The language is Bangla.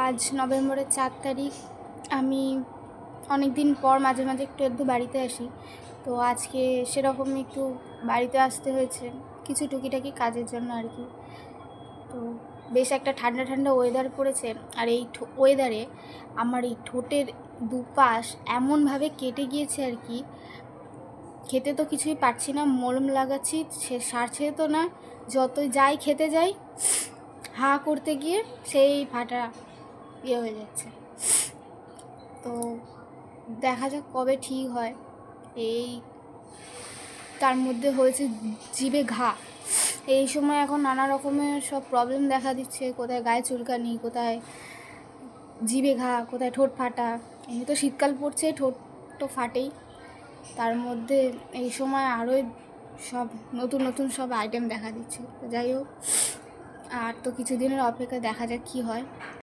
আজ নভেম্বরের 4 তারিখ। আমি অনেক দিন পর মাঝে মাঝে একটু বাড়িতে আসি। তো আজকে সেরকমই একটু বাড়িতে আসতে হয়েছে কিছু টুকিটাকি কাজের জন্য আর কি। তো বেশ একটা ঠান্ডা ঠান্ডা ওয়েদার পড়েছে, আর এই ওয়েদারে আমার এই ঠোঁটের দুপাশ এমনভাবে কেটে গিয়েছে আর কি, খেতে তো কিছুই পারছি না, মলম লাগাচ্ছি, সে সারছে তো না। যতই যাই খেতে যাই, হা করতে গিয়ে সেই ফাটা হয়ে যাচ্ছে। তো দেখা যাক কবে ঠিক হয়। এই তার মধ্যে হয়েছে জিভে ঘা। এই সময় এখন নানা রকমের সব প্রবলেম দেখা দিচ্ছে, কোথায় গায়ে চুলকানি, কোথায় জিভে ঘা, কোথায় ঠোঁট ফাটা। এমনি তো শীতকাল পড়ছে, ঠোঁট তো ফাটেই, তার মধ্যে এই সময় আরোই সব নতুন নতুন সব আইটেম দেখা দিচ্ছে। তো যাই হোক, আর তো কিছুদিনের অপেক্ষা, দেখা যাক কী হয়।